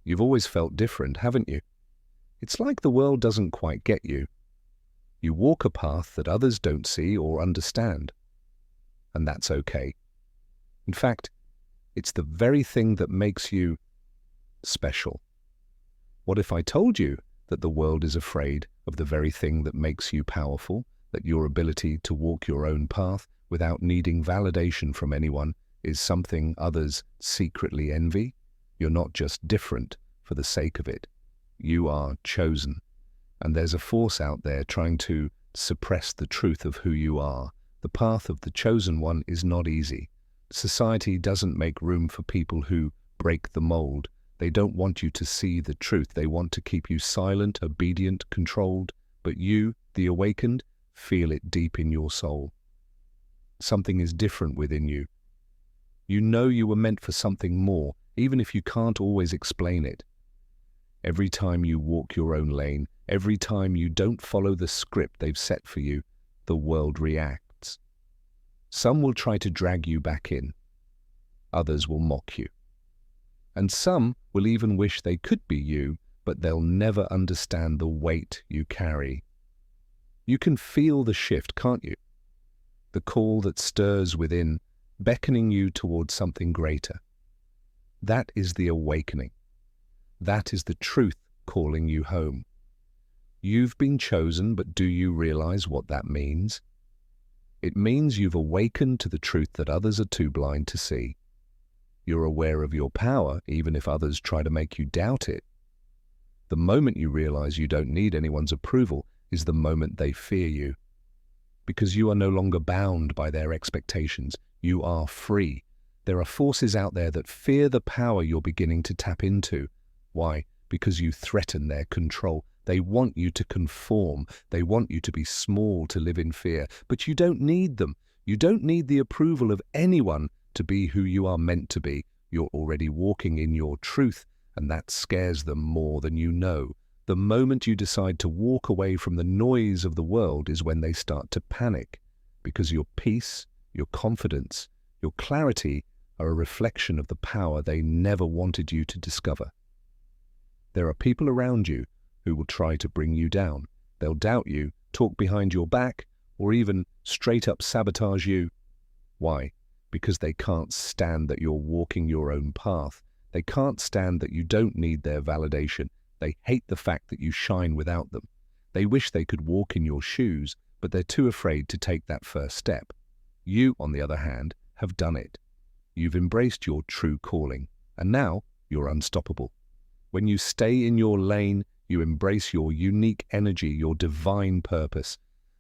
You've always felt different, haven't you? It's like the world doesn't quite get you. You walk a path that others don't see or understand, and that's okay. In fact, it's the very thing that makes you special. What if I told you that the world is afraid of the very thing that makes you powerful, that your ability to walk your own path without needing validation from anyone is something others secretly envy? You're not just different for the sake of it. You are chosen. And there's a force out there trying to suppress the truth of who you are. The path of the chosen one is not easy. Society doesn't make room for people who break the mold. They don't want you to see the truth. They want to keep you silent, obedient, controlled. But you, the awakened, feel it deep in your soul. Something is different within you. You know you were meant for something more, even if you can't always explain it. Every time you walk your own lane, every time you don't follow the script they've set for you, the world reacts. Some will try to drag you back in. Others will mock you. And some will even wish they could be you, but they'll never understand the weight you carry. You can feel the shift, can't you? The call that stirs within, beckoning you towards something greater. That is the awakening. That is the truth calling you home. You've been chosen, but do you realize what that means? It means you've awakened to the truth that others are too blind to see. You're aware of your power, even if others try to make you doubt it. The moment you realize you don't need anyone's approval is the moment they fear you. Because you are no longer bound by their expectations. You are free. There are forces out there that fear the power you're beginning to tap into. Why? Because you threaten their control. They want you to conform. They want you to be small, to live in fear. But you don't need them. You don't need the approval of anyone to be who you are meant to be. You're already walking in your truth, and that scares them more than you know. The moment you decide to walk away from the noise of the world is when they start to panic, because your peace, your confidence, your clarity are a reflection of the power they never wanted you to discover. There are people around you who will try to bring you down. They'll doubt you, talk behind your back, or even straight up sabotage you. Why? Because they can't stand that you're walking your own path. They can't stand that you don't need their validation. They hate the fact that you shine without them. They wish they could walk in your shoes, but they're too afraid to take that first step. You, on the other hand, have done it. You've embraced your true calling, and now you're unstoppable. When you stay in your lane, you embrace your unique energy, your divine purpose.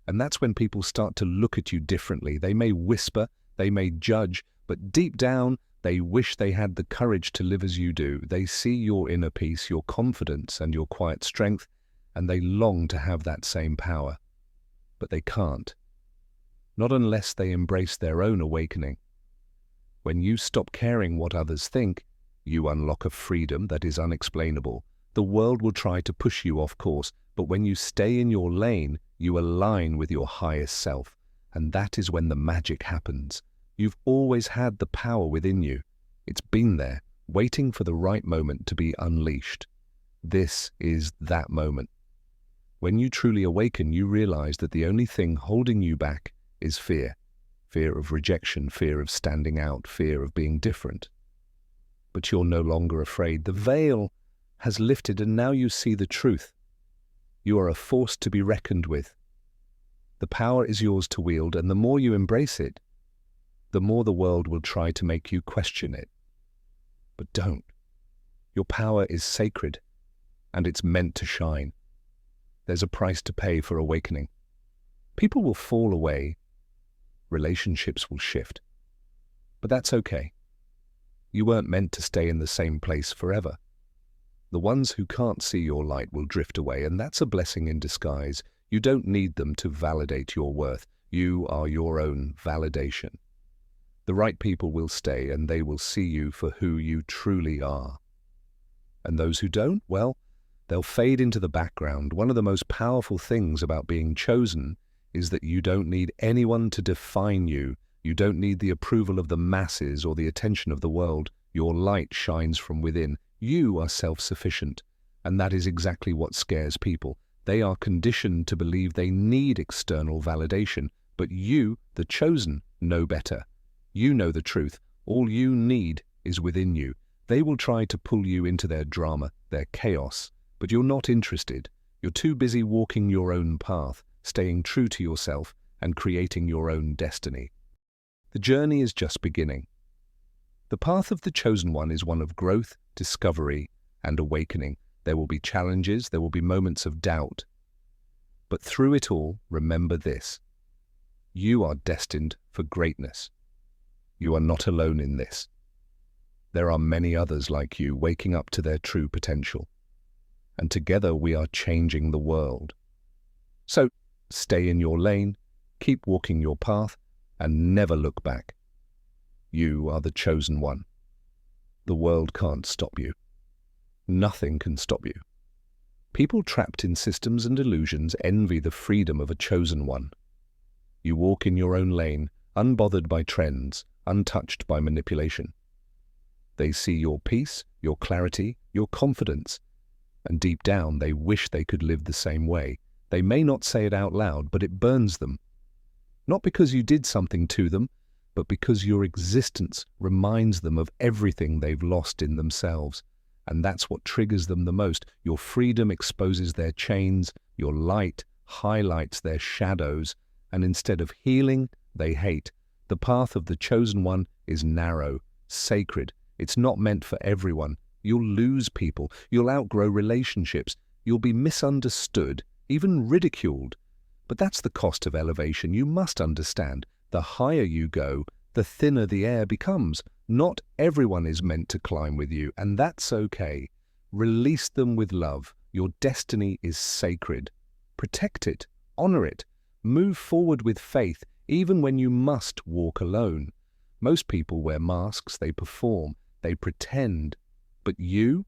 And that's when people start to look at you differently. They may whisper, they may judge, but deep down, they wish they had the courage to live as you do. They see your inner peace, your confidence, and your quiet strength, and they long to have that same power. But they can't. Not unless they embrace their own awakening. When you stop caring what others think, you unlock a freedom that is unexplainable. The world will try to push you off course, but when you stay in your lane, you align with your highest self, and that is when the magic happens. You've always had the power within you. It's been there, waiting for the right moment to be unleashed. This is that moment. When you truly awaken, you realize that the only thing holding you back is fear. Fear of rejection, fear of standing out, fear of being different. But you're no longer afraid. The veil has lifted, and now you see the truth. You are a force to be reckoned with. The power is yours to wield, and the more you embrace it, the more the world will try to make you question it. But don't. Your power is sacred, and it's meant to shine. There's a price to pay for awakening. People will fall away. Relationships will shift. But that's okay. You weren't meant to stay in the same place forever. The ones who can't see your light will drift away, and that's a blessing in disguise. You don't need them to validate your worth. You are your own validation. The right people will stay, and they will see you for who you truly are. And those who don't, well, they'll fade into the background. One of the most powerful things about being chosen is that you don't need anyone to define you. You don't need the approval of the masses or the attention of the world. Your light shines from within. You are self-sufficient, and that is exactly what scares people. They are conditioned to believe they need external validation, but you, the chosen, know better. You know the truth. All you need is within you. They will try to pull you into their drama, their chaos, but you're not interested. You're too busy walking your own path, staying true to yourself, and creating your own destiny. The journey is just beginning. The path of the chosen one is one of growth, discovery, and awakening. There will be challenges, there will be moments of doubt. But through it all, remember this: you are destined for greatness. You are not alone in this. There are many others like you waking up to their true potential. And together we are changing the world. So, stay in your lane, keep walking your path, and never look back. You are the chosen one. The world can't stop you. Nothing can stop you. People trapped in systems and illusions envy the freedom of a chosen one. You walk in your own lane, unbothered by trends, untouched by manipulation. They see your peace, your clarity, your confidence, and deep down they wish they could live the same way. They may not say it out loud, but it burns them. Not because you did something to them, but because your existence reminds them of everything they've lost in themselves. And that's what triggers them the most. Your freedom exposes their chains, your light highlights their shadows, and instead of healing, they hate. The path of the chosen one is narrow, sacred. It's not meant for everyone. You'll lose people, you'll outgrow relationships, you'll be misunderstood, even ridiculed. But that's the cost of elevation. You must understand, the higher you go, the thinner the air becomes. Not everyone is meant to climb with you, and that's okay. Release them with love. Your destiny is sacred. Protect it, honor it. Move forward with faith, even when you must walk alone. Most people wear masks, they perform, they pretend. But you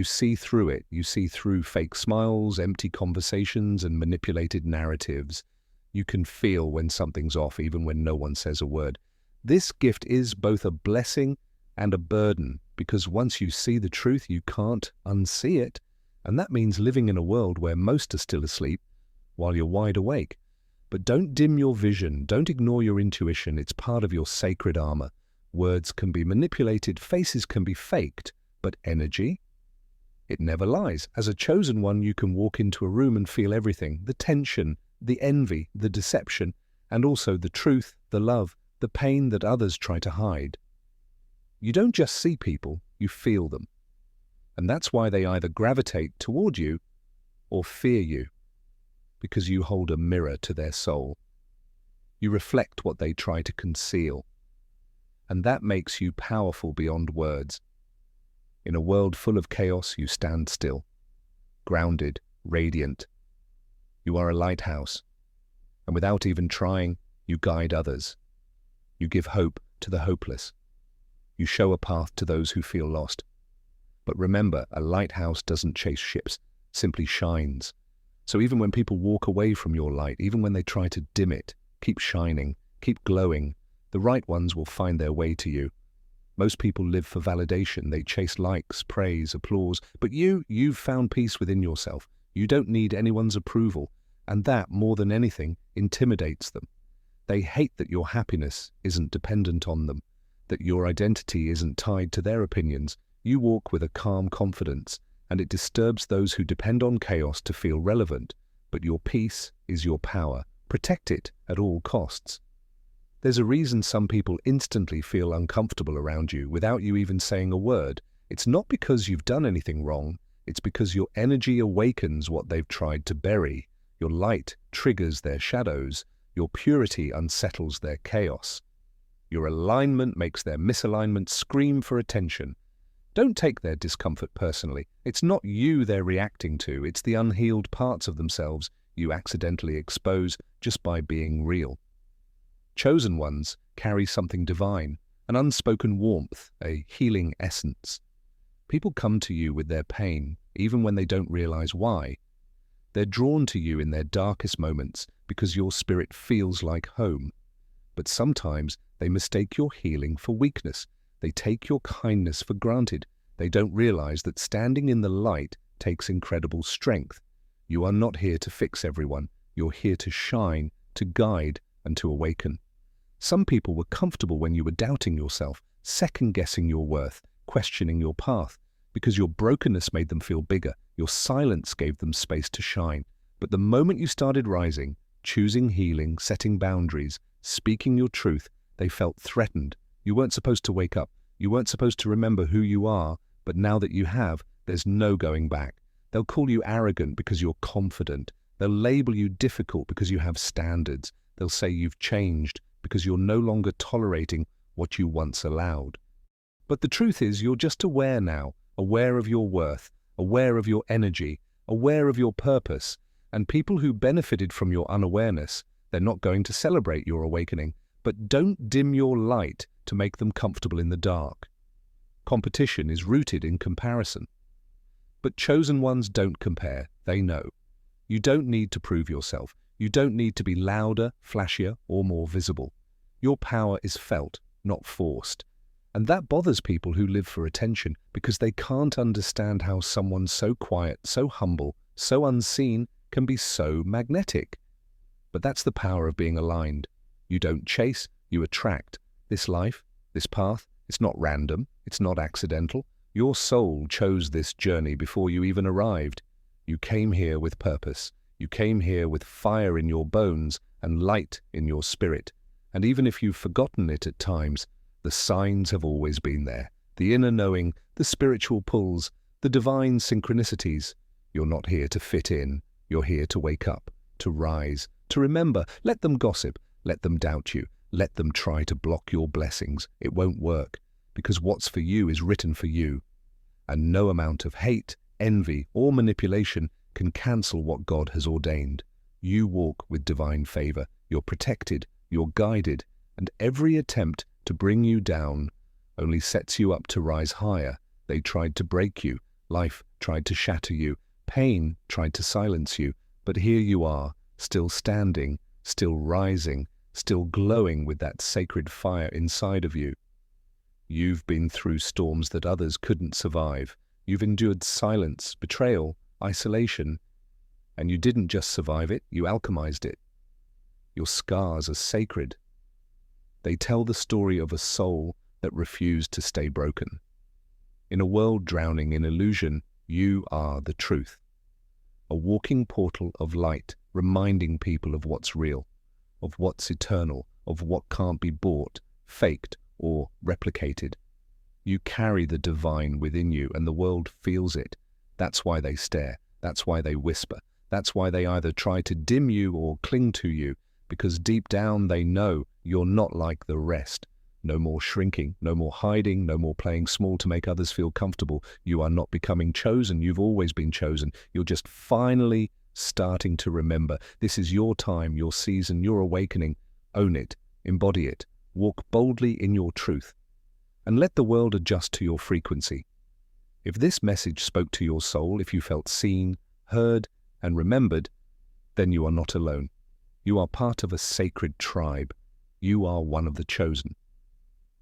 see through it. You see through fake smiles, empty conversations, and manipulated narratives. You can feel when something's off, even when no one says a word. This gift is both a blessing and a burden, because once you see the truth, you can't unsee it. And that means living in a world where most are still asleep while you're wide awake. But don't dim your vision. Don't ignore your intuition. It's part of your sacred armor. Words can be manipulated, faces can be faked, but energy, it never lies. As a chosen one, you can walk into a room and feel everything: the tension, the envy, the deception, and also the truth, the love, the pain that others try to hide. You don't just see people, you feel them. And that's why they either gravitate toward you or fear you, because you hold a mirror to their soul. You reflect what they try to conceal. And that makes you powerful beyond words. In a world full of chaos, you stand still, grounded, radiant. You are a lighthouse, and without even trying, you guide others. You give hope to the hopeless. You show a path to those who feel lost. But remember, a lighthouse doesn't chase ships, simply shines. So even when people walk away from your light, even when they try to dim it, keep shining, keep glowing. The right ones will find their way to you. Most people live for validation. They chase likes, praise, applause. But you've found peace within yourself. You don't need anyone's approval. And that, more than anything, intimidates them. They hate that your happiness isn't dependent on them, that your identity isn't tied to their opinions. You walk with a calm confidence, and it disturbs those who depend on chaos to feel relevant. But your peace is your power. Protect it at all costs. There's a reason some people instantly feel uncomfortable around you without you even saying a word. It's not because you've done anything wrong. It's because your energy awakens what they've tried to bury. Your light triggers their shadows. Your purity unsettles their chaos. Your alignment makes their misalignment scream for attention. Don't take their discomfort personally. It's not you they're reacting to. It's the unhealed parts of themselves you accidentally expose just by being real. Chosen ones carry something divine, an unspoken warmth, a healing essence. People come to you with their pain, even when they don't realize why. They're drawn to you in their darkest moments because your spirit feels like home. But sometimes they mistake your healing for weakness. They take your kindness for granted. They don't realize that standing in the light takes incredible strength. You are not here to fix everyone. You're here to shine, to guide, and to awaken. Some people were comfortable when you were doubting yourself, second-guessing your worth, questioning your path, because your brokenness made them feel bigger. Your silence gave them space to shine. But the moment you started rising, choosing healing, setting boundaries, speaking your truth, they felt threatened. You weren't supposed to wake up. You weren't supposed to remember who you are, but now that you have, there's no going back. They'll call you arrogant because you're confident. They'll label you difficult because you have standards. They'll say you've changed because you're no longer tolerating what you once allowed. But the truth is, you're just aware now, aware of your worth, aware of your energy, aware of your purpose. And people who benefited from your unawareness, they're not going to celebrate your awakening. But don't dim your light to make them comfortable in the dark. Competition is rooted in comparison. But chosen ones don't compare, they know. You don't need to prove yourself. You don't need to be louder, flashier, or more visible. Your power is felt, not forced. And that bothers people who live for attention because they can't understand how someone so quiet, so humble, so unseen can be so magnetic. But that's the power of being aligned. You don't chase, you attract. This life, this path, it's not random, it's not accidental. Your soul chose this journey before you even arrived. You came here with purpose. You came here with fire in your bones and light in your spirit. And even if you've forgotten it at times, the signs have always been there. The inner knowing, the spiritual pulls, the divine synchronicities. You're not here to fit in. You're here to wake up, to rise, to remember. Let them gossip. Let them doubt you. Let them try to block your blessings. It won't work, because what's for you is written for you. And no amount of hate, envy, or manipulation can cancel what God has ordained. You walk with divine favor. You're protected. You're guided. And every attempt to bring you down only sets you up to rise higher. They tried to break you. Life tried to shatter you. Pain tried to silence you. But here you are, still standing, still rising, still glowing with that sacred fire inside of you. You've been through storms that others couldn't survive. You've endured silence, betrayal, isolation. And you didn't just survive it, you alchemized it. Your scars are sacred. They tell the story of a soul that refused to stay broken. In a world drowning in illusion, you are the truth. A walking portal of light, reminding people of what's real, of what's eternal, of what can't be bought, faked, or replicated. You carry the divine within you, and the world feels it. That's why they stare. That's why they whisper. That's why they either try to dim you or cling to you, because deep down they know you're not like the rest. No more shrinking, no more hiding, no more playing small to make others feel comfortable. You are not becoming chosen. You've always been chosen. You're just finally starting to remember. This is your time, your season, your awakening. Own it. Embody it. Walk boldly in your truth. And let the world adjust to your frequency. If this message spoke to your soul, if you felt seen, heard, and remembered, then you are not alone. You are part of a sacred tribe. You are one of the chosen.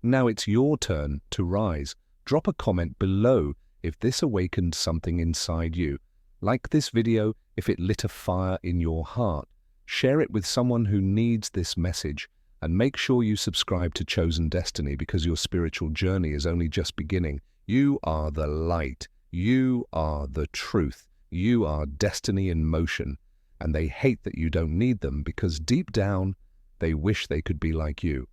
Now it's your turn to rise. Drop a comment below if this awakened something inside you. Like this video if it lit a fire in your heart. Share it with someone who needs this message. And make sure you subscribe to Chosen Destiny, because your spiritual journey is only just beginning. You are the light. You are the truth. You are destiny in motion. And they hate that you don't need them, because deep down, they wish they could be like you.